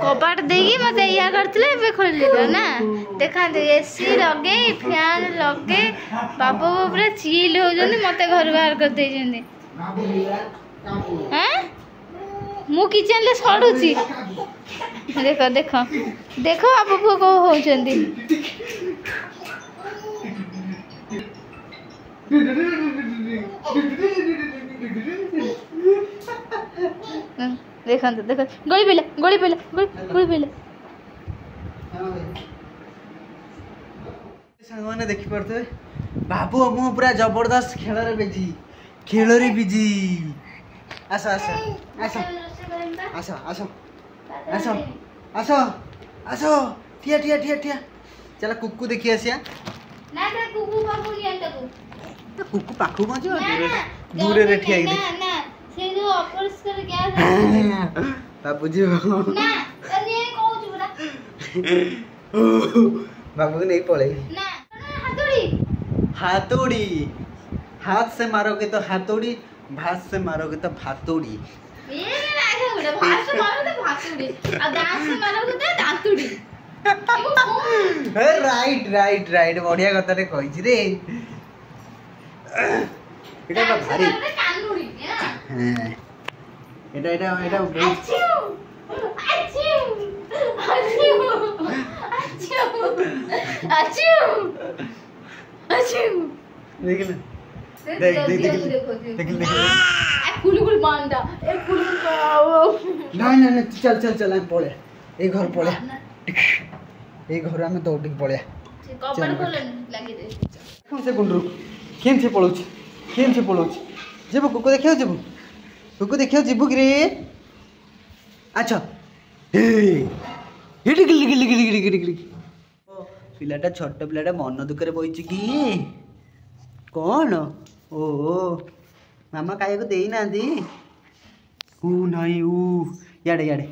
कबाट देगी मत या करते खोल ना देखा एसी लगे फैन लगे बाबा पूरा चिल हो मत घर बाहर कर दे मु किचन ले सड़ुची देख देख देख बाबा पुओ कौ हो देखा देख गोली पिला गोली पिला गोली पिला सांग देखी पारे बाबू मु पूरा जबरदस्त खेल रे बिजी आस आस आस आस आस आस आस आस ठिया ठिया ठिया ठिया चल कुकु देखी आसिया ना ना कुकु बाबू लिया तको कुकु पाखु म जो दूर रे ठिया ना ना से जो अपरिष्कार गैस बाबू जी ना अरे कहू जुरा बाबू नहीं पड़े ना हाथोड़ी हाथोड़ी हाथ से मारोगे तो हाथोड़ी भात से मारोगे तो भातोड़ी ये ना उड़ा भात से मारोगे तो भातोड़ी और दांत से मारोगे तो दांतुड़ी राइट राइट राइट बढ़िया कथा रे कहिछि रे एटा तो भारी कानुड़ी हां एटा एटा एटा अच्छू अच्छू अच्छू अच्छू अच्छू देख ले देख देख देख देख कुलकुल मांडा ए कुलकुल पाओ ना ना ना चल चल चल हम पळे ए घर पळे ए घर में दौड़ के पळे कपड़ खोलन लागी दे कौन से गुंडरू केम से पळौछ जेबो कुको देखियो जेबो कुको देखियो जेबो रे अच्छा ए हिडी गिली गिली गिली गिली गिली गिली ओ पिलाटा छोट पिलाटा मन दुखरे बइछि की कौन ओ मामा खाया को देई ना दी ऊ नहीं ऊ याडे याडे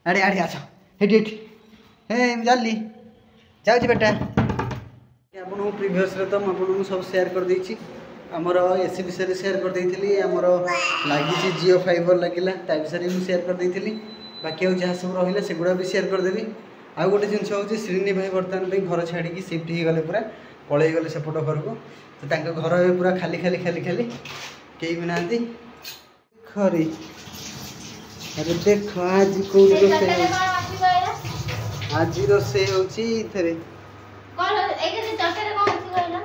अरे अरे आछा हेडी हेडी हे जल्दी जाऊ जी बेटा आपन प्रीवियस रे तो आपन सब शेयर कर देछि हमर एसी विषय शेयर कर देइथिली हमर लागि छी जियो फाइबर लागिला ता विषय में शेयर कर देइथिली बाकी हो जहाँ सब रहिला सेगुडा भी शेयर कर देबी आ गोटे जिनस होची श्रीनी भाई वर्तमान पे घर छाड़ी की शिफ्ट ही गले पूरा पळेई गले सेपट घर को तो तांका घर में पूरा खाली खाली खाली खाली कई भी नांती खरी अरे देख आज को रोसे आज रोसे होची इथरे कोन एके से चटरे कोन छी गइला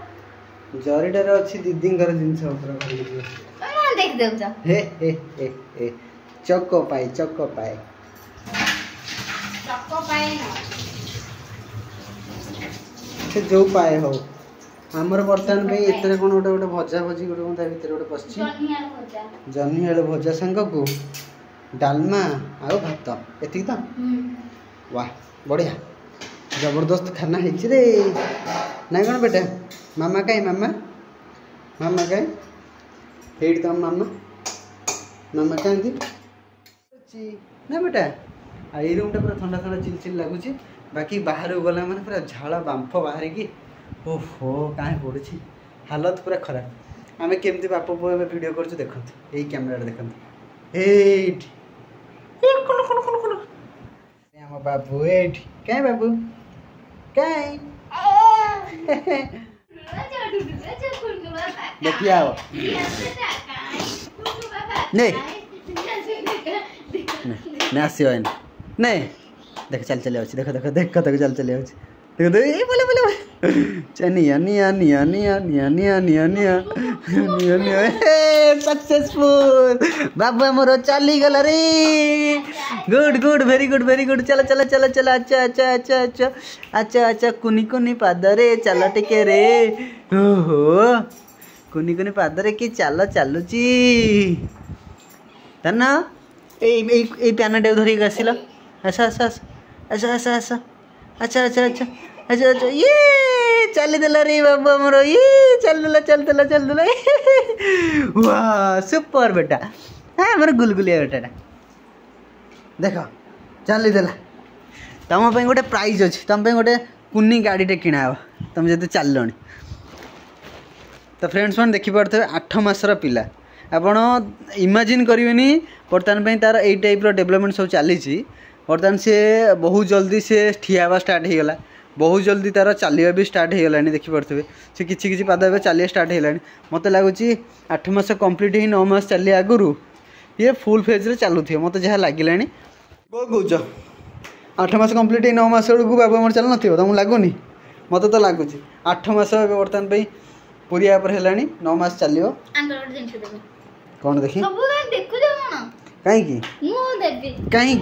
जरीडार अछि दीदींगर जिनस ऊपर कर देख देख जा हे चक्को पाए चक्को पाए ना से जो पाए हो हमर बर्तन पे इतने कोन गोटे गोटे भजा भजी गोटे ता भीतर गोटे पछी जन्नी आलू भजा संग को डालमा आ भात एति त वाह बढ़िया जबरदस्त खाना है रे ना कौन बेटा मामा कहीं मामा मामा कहीं हेड तो मामा मामा कहीं ना बेटा आई रूम पूरा ठंडा ठंडा चिल चिल लगुच बाकी बाहर गला मैंने पूरा झाड़ बांफ बाहर की ओहो कहीं पड़ुची हालत पूरा खराब आम केमती बाप पुओ ए वीडियो कर देखो यही कैमेरा देखो आम बाबू एट कहीं बाबू कहीं देखिए आओ नहीं नहीं आसियो नहीं देख चल चले अच्छी देख देख देख देख चल चले अच्छी देख देख ये बोले बोले निया निया निया निया निया निया निया निया निया निया सक्सेसफुल बाबू मोर चली गला रे गुड गुड वेरी गुड चलो चलो चलो चलो अच्छा अच्छा अच्छा अच्छा अच्छा अच्छा कुनी कुनी पादरे चल टिके रे ओहो कुनी कुनी पादरे कि चल चलुची तना ए प्यान टे धरिक आसिल अच्छा अच्छा अच्छा अच्छा अच्छा अच्छा अच्छा अच्छा अच्छा अच्छा ये चली देला रे बाबा मोर ये चल देला वाह सुपर बेटा हाँ मोर गुलगुलिया बेटा देख चली देला तुम गोटे प्राइज अच्छी तुम गोटे कुनी गाड़ीटे किणा तुम जो चल तो फ्रेंड्स मैंने देखिपे 8 मासर पिला ଆପଣ ଇମାଜିନ୍ କରିବେନି ବର୍ତ୍ତମାନ ତାର ଏଇ ଟାଇପ୍ର ଡେଭଲପमेंट सब चली बर्तमान सी बहुत जल्दी से ठिया हवा स्टार्ट होगला बहुत जल्दी तार चलवा भी स्टार्ट होगला देखिपे से किसी पाद चलिए स्टार्ट होगा मत लगुच 8 मास कंप्लीट ही 9 मास चलिए आगुरी ये फुल फेज चलु मत जहाँ लगे कौन कौच 8 मास कंप्लीट ही 9 मास बेलू बाबू मोर चल न तुमको लगुनि मत तो लगुच 8 मास बर्तमान पूरिया पर है 9 मास चलो कौन देखी कहीं कहीं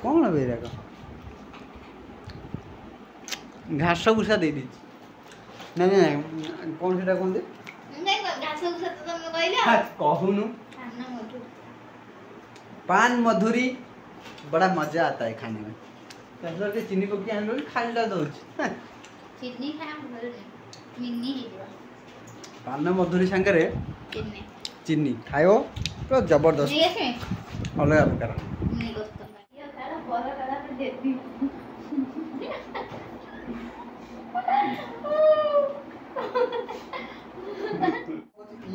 कौन बेरा घास भूसा दे दी नहीं नहीं कौन से कहते कहूनु पान मधुरी बड़ा मजा आता है खाने में कैसे के चीनी पकी आन लो खाइला दउछ चीनी खा मिनी पान मधुरी संगे चीनी खायो तो जबरदस्त अलग प्रकार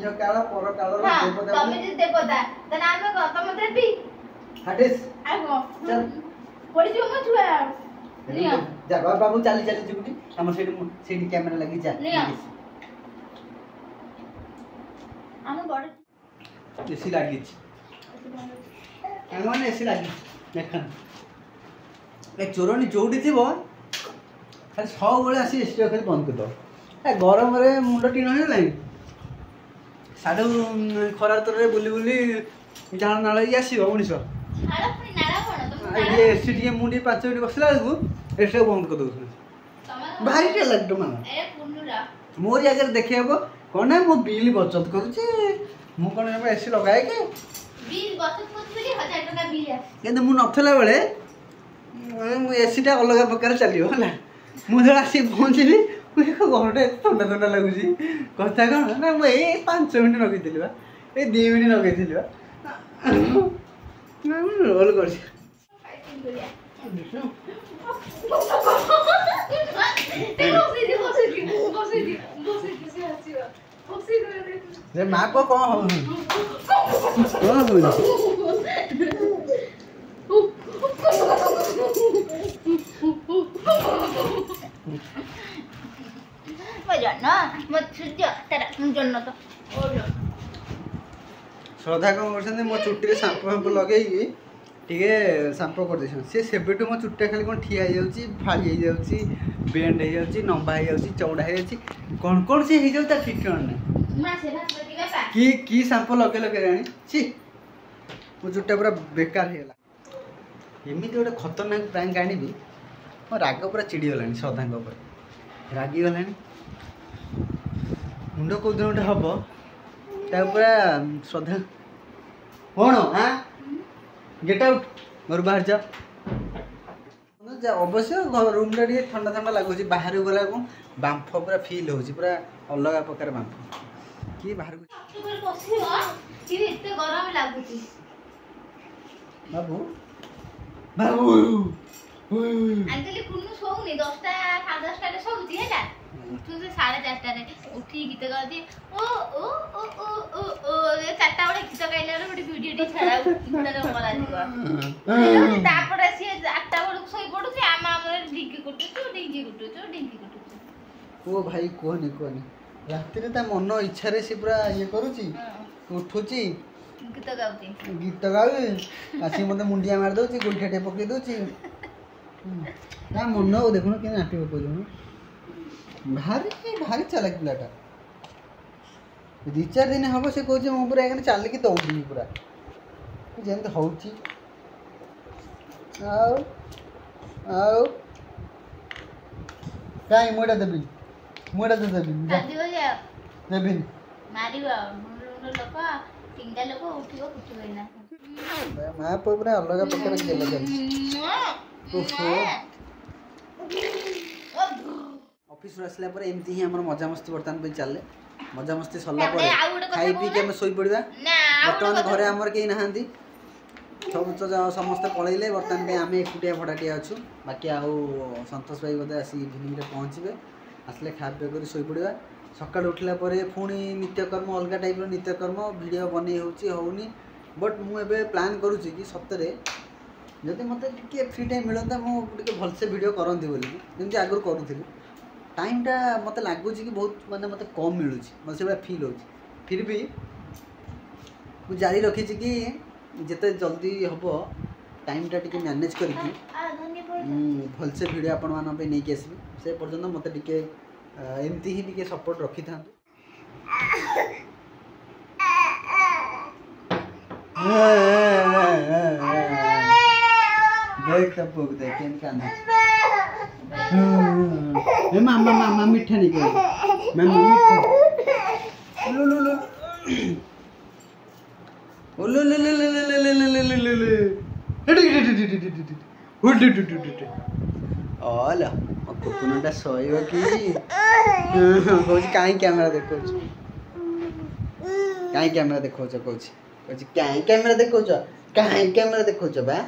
यो काल पर काल तमे जे देवता त नाम को तमे देबी हटिस आगो चल पड़ी जो म छुआ लिया जा बाबू चली चली जुटी हम सेडी कैमरा लगी जा लिया हम बड़ एसी लागी हम एसी लागी देखन ए चोरनी जोडी थिबो खाली 100 बळे आसी एसी खाली बंद कर दो ए गरम रे मुंड टी नही लाई साडू खरार तरे बुली बुली जान नाळे आसीबो मनिष छाड़ा पुनी नाळा कोन तुम ये एसी टी मुंडी 5 मिनिट बसला को एसी बंद कर दो भारी के लगतो मान ए पुनुरा मोर अगर देखिबो कोन मो बिल बचत करूची मु कोन एसी लगाए के बिल बचत करथली 1000 टका बिल किंतु मु नथला बेले मु एसी टा अलग प्रकार चलियो हला मु जरा आसी पहुंचली घरटे ठंडा ठंडा लगुच कथा कौन ना मुझे 5 मिनट लगे बा ये 2 मिनट लगे रोल कर माँ को कौन श्रद्धा कौन कर मो चुट्टी सांपो फांपो लगे सांपो कर सी सेबेटू मो चुट्टा खाली कौन ठिया फाड़ी हो बेंड हो लंबा हो चौड़ा हो कौन कौन सी हो ठीक नहीं कि सांपो लगे लगे जानी सी मो चुट्टा पूरा बेकार होगा एमती गोटे खतरनाक प्रैंक आनी मो राग पूरा चिड़ीगला श्रद्धा रागिगला मुंड कौ दिन गोटे हम पूरा श्रद्धा कौन हाँ गेट आउट घर बाहर जा अवश्य घर रूम टा ठंडा ठंडा लगुच बाहर गला बांफ पूरा फिल हो पूरा अलग प्रकार बांफ कि बाहर बाबू बाबू आंकल कुन्नु सोउनी 10टा 10:30 रे सोउती हैला उठु से 4:30 रे उठी गीत गाती ओ ओ ओ ओ ओ ये 4टा बडे गीत गाइले रे बडी वीडियो टी छडा गुडा करा दिवा तापर से 8टा बडू सोई पडु से आमा हमर डिंकी कुटु ओ भाई कोनी रात रे ता मन इच्छा रे से पूरा ये करूची उठुची गीत गावे आसी मते मुंडिया मार दउची गुलठेटे पकई दउची ना मन हो देखुन के नाटी पकई भारी भारी चालाक पिलाटा 2-4 दिन हम से कहूँ मो पूरा एखने चलिकी दौड़ी पूरा जमी होची आओ कहीं मुड़ा देबी देबी माँ पूरा अलग प्रकार गेल ऑफिस आसला पर एमती ही हमर मजा मस्ती बर्तमान पे चले मजा मस्ती सरला पर खाई पी के हम सोई पड़िबा बर्तमान घरे हमर केही नहांती सब तो समस्ते पलैले बर्तमान पे आम एकुटिया भड़ाटिया अच्छु बाकी आउ संतोष भाई बोधे आसी इवनिंग पहुँचे आसले खा पी कर शोई पड़ा सकाल उठला पुणी नित्यकर्म अलग टाइप नित्यकर्म वीडियो बन होनी बट मुझे प्लान करुच्ची कि सतरे जदि मत फ्री टाइम मिलता मुझे भलसे वीडियो करती बोली जमी आगुरी करूँ टाइमटा मत लगुच कि बहुत मानते मत कम मिलूँ मतलब से फिल हो फिर भी मुझे जारी रखी कि जिते जल्दी हम टाइमटा टी मैनेज करके भलसे वीडियो आपण मान नहीं आसबि से पर्यटन मत एमती ही टी सपोर्ट रखी था देख तब देख मामा मामा मिठा नहीं कर मामा मिठा लो लो लो ओ लो लो लो लो लो लो लो लो लो ओला कुकुनटा सोइबो कि कहूँ कहीं कैमेरा देखो कहीं कैमेरा देखो कहूँ कहीं कैमेरा देखो बा